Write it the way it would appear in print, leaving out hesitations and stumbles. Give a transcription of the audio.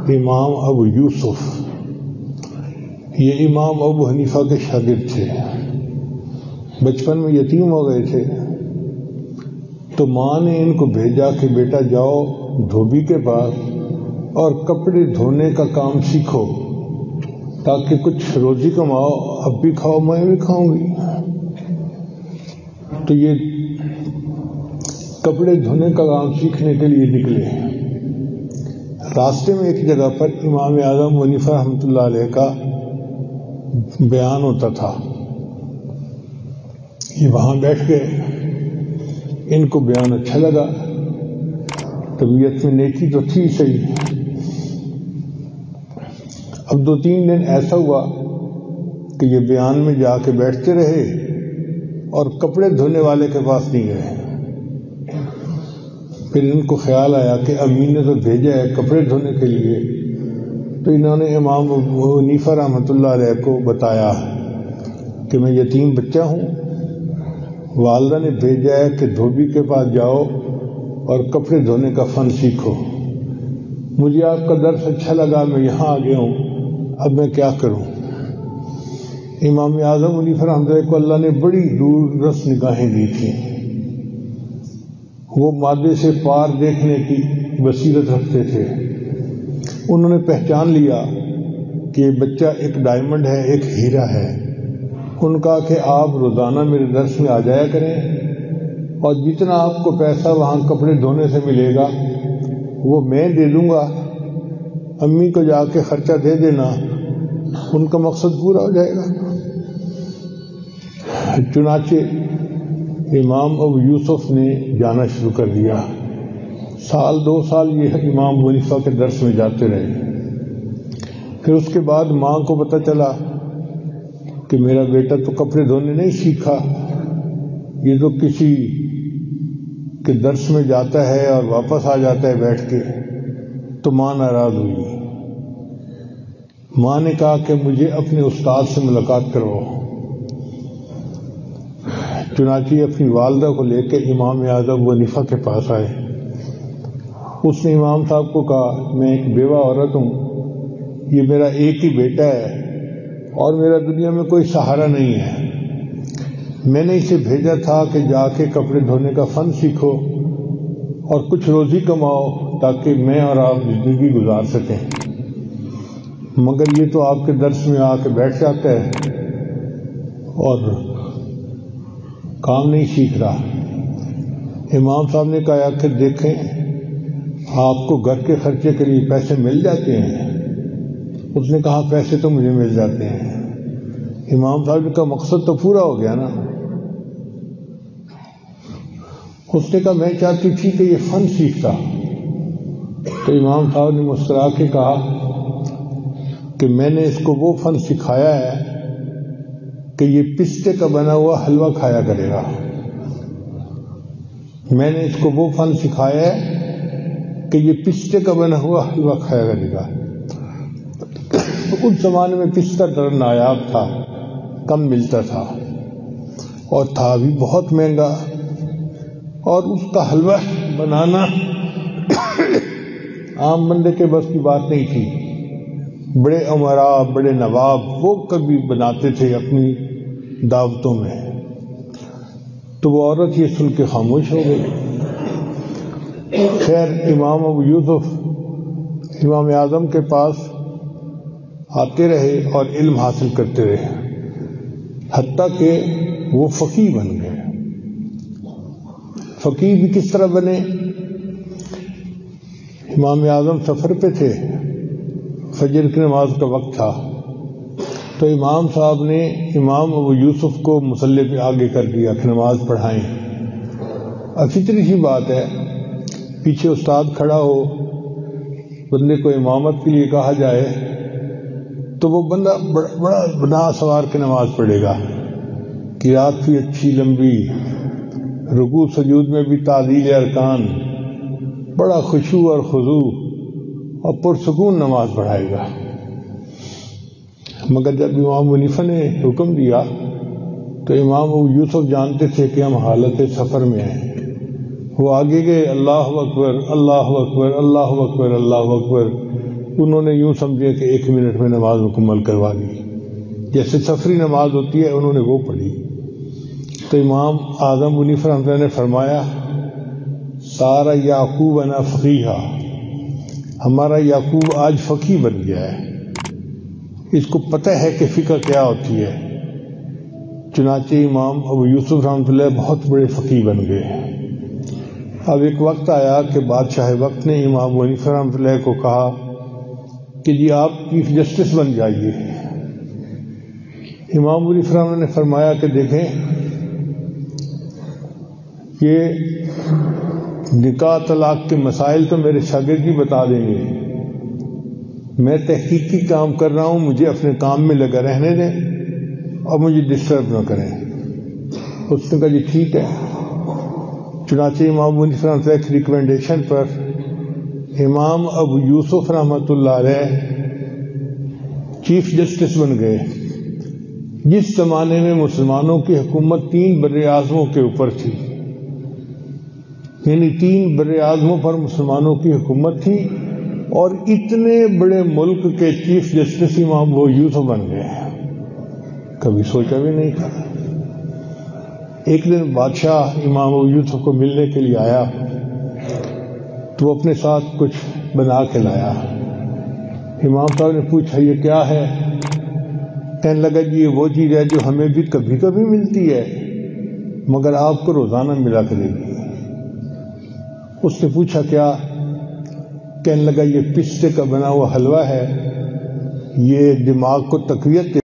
امام ابو یوسف، یہ امام ابو حنیفہ کے شاگرد تھے، بچپن میں یتیم ہو گئے تھے، تو ماں نے ان کو بھیجا کہ بیٹا جاؤ دھوبی کے پاس اور کپڑے دھونے کا کام سیکھو تاکہ کچھ روزی کماؤ، اب بھی کھاؤ میں بھی کھاؤں گی۔ تو یہ کپڑے دھونے کا کام سیکھنے کے لیے نکلے۔ راستے میں ایک جگہ پر امام اعظم ابو حنیفہ رحمۃ اللہ علیہ کا بیان ہوتا تھا، یہ وہاں بیٹھ گئے، ان کو بیان اچھا لگا، طبیعت میں نیکی تو تھی صحیح۔ اب 2-3 دن ایسا ہوا کہ یہ بیان میں جا کے بیٹھتے رہے اور کپڑے دھونے والے کے پاس نہیں گئے۔ پھر ان کو خیال آیا کہ امی نے تو بھیجا ہے کپڑے دھونے کے لیے، تو انہوں نے امام ابو حنیفہ رحمۃ اللہ علیہ کو بتایا کہ میں یتیم بچہ ہوں، والدہ نے بھیجا ہے کہ دھوبی کے پاس جاؤ اور کپڑے دھونے کا فن سیکھو، مجھے آپ کا درس اچھا لگا، میں یہاں آ گیا ہوں، اب میں کیا کروں؟ امام اعظم ابو حنیفہ رحمۃ اللہ کو اللہ نے بڑی دور رس نگاہیں دی تھیں، وہ مادے سے پار دیکھنے کی بصیرت رکھتے تھے۔ انہوں نے پہچان لیا کہ یہ بچہ ایک ڈائمنڈ ہے، ایک ہیرا ہے۔ ان کا کہ آپ روزانہ میرے درس میں آ جایا کریں اور جتنا آپ کو پیسہ وہاں کپڑے دھونے سے ملے گا وہ میں دے دوں گا، امی کو جا کے خرچہ دے دینا، ان کا مقصد پورا ہو جائے گا۔ چنانچہ امام ابو یوسف نے جانا شروع کر دیا۔ 1-2 سال یہ امام ابو حنیفہ کے درس میں جاتے رہے۔ پھر اس کے بعد ماں کو پتہ چلا کہ میرا بیٹا تو کپڑے دھونے نہیں سیکھا، یہ تو کسی کے درس میں جاتا ہے اور واپس آ جاتا ہے بیٹھ کے، تو ماں ناراض ہوئی۔ ماں نے کہا کہ مجھے اپنے استاد سے ملاقات کرواؤ۔ چنانچہ اپنی والدہ کو لے کے امام اعظم ابو حنیفہ کے پاس آئے۔ اس نے امام صاحب کو کہا میں ایک بیوہ عورت ہوں، یہ میرا ایک ہی بیٹا ہے اور میرا دنیا میں کوئی سہارا نہیں ہے، میں نے اسے بھیجا تھا کہ جا کے کپڑے دھونے کا فن سیکھو اور کچھ روزی کماؤ تاکہ میں اور آپ زندگی گزار سکیں، مگر یہ تو آپ کے درس میں آ کے بیٹھ جاتا ہے اور کام نہیں سیکھ رہا۔ امام صاحب نے کہا کہ دیکھیں آپ کو گھر کے خرچے کے لیے پیسے مل جاتے ہیں؟ اس نے کہا پیسے تو مجھے مل جاتے ہیں۔ امام صاحب کا مقصد تو پورا ہو گیا نا۔ اس نے کہا میں چاہتی تھی کہ یہ فن سیکھتا، تو امام صاحب نے مسکرا کے کہا کہ میں نے اس کو وہ فن سکھایا ہے کہ یہ پستے کا بنا ہوا حلوہ کھایا کرے گا، میں نے اس کو وہ فن سکھایا ہے کہ یہ پستے کا بنا ہوا حلوہ کھایا کرے گا۔ اس زمانے میں پستہ در نایاب تھا، کم ملتا تھا اور تھا بھی بہت مہنگا، اور اس کا حلوہ بنانا عام بندے کے بس کی بات نہیں تھی۔ بڑے امراء، بڑے نواب وہ کبھی بناتے تھے اپنی دعوتوں میں۔ تو وہ عورت یہ سن کے خاموش ہو گئی۔ خیر امام ابو یوسف امام اعظم کے پاس آتے رہے اور علم حاصل کرتے رہے، حتیٰ کہ وہ فقیہ بن گئے۔ فقیہ بھی کس طرح بنے؟ امام اعظم سفر پہ تھے، فجر کی نماز کا وقت تھا، تو امام صاحب نے امام ابو یوسف کو مصلی پہ آگے کر دیا کہ نماز پڑھائیں۔ اب فطری سی بات ہے، پیچھے استاد کھڑا ہو، بندے کو امامت کے لیے کہا جائے تو وہ بندہ بڑا بنا سوار کے نماز پڑھے گا، قرات بھی اچھی لمبی، رکوع سجود میں بھی تعدیل ارکان، بڑا خشوع اور خضوع اور پرسکون نماز پڑھائے گا۔ مگر جب امام ابو حنیفہ نے حکم دیا تو امام ابو یوسف جانتے تھے کہ ہم حالت سفر میں ہیں، وہ آگے گئے، اللہ اکبر اللہ اکبر اللہ اکبر اللہ اکبر، انہوں نے یوں سمجھے کہ 1 منٹ میں نماز مکمل کروا دی، جیسے سفری نماز ہوتی ہے انہوں نے وہ پڑھی۔ تو امام اعظم ابو حنیفہ رحمۃ اللہ نے فرمایا سارا یعقوب انا فقیہا، ہمارا یعقوب آج فقی بن گیا ہے، اس کو پتہ ہے کہ فقہ کیا ہوتی ہے۔ چنانچہ امام ابو یوسف رحمۃ اللہ بہت بڑے فقی بن گئے۔ اب ایک وقت آیا کہ بادشاہ وقت نے امام ابو حنیفہ رحمۃ اللہ کو کہا کہ جی آپ چیف جسٹس بن جائیے۔ امام ابو حنیفہ رحمۃ اللہ نے فرمایا کہ دیکھیں یہ نکاح طلاق کے مسائل تو میرے شاگرد ہی بتا دیں گے، میں تحقیقی کام کر رہا ہوں، مجھے اپنے کام میں لگا رہنے دیں اور مجھے ڈسٹرب نہ کریں۔ اس نے کہا جی ٹھیک ہے۔ چنانچہ امام ابو حنیفہ رحمۃ اللہ کی ریکمنڈیشن پر امام ابو یوسف رحمۃ اللہ علیہ چیف جسٹس بن گئے۔ جس زمانے میں مسلمانوں کی حکومت 3 بر اعظموں کے اوپر تھی، یعنی 3 بر اعظموں پر مسلمانوں کی حکومت تھی، اور اتنے بڑے ملک کے چیف جسٹس امام ابو یوسف بن گئے، کبھی سوچا بھی نہیں تھا۔ ایک دن بادشاہ امام ابو یوسف کو ملنے کے لیے آیا تو وہ اپنے ساتھ کچھ بنا کے لایا۔ امام صاحب نے پوچھا یہ کیا ہے؟ کہنے لگا جی یہ وہ چیز ہے جو ہمیں بھی کبھی کبھی ملتی ہے مگر آپ کو روزانہ ملا کرے گی۔ اس نے پوچھا کیا؟ کہنے لگا یہ پستے کا بنا ہوا حلوہ ہے، یہ دماغ کو تقویت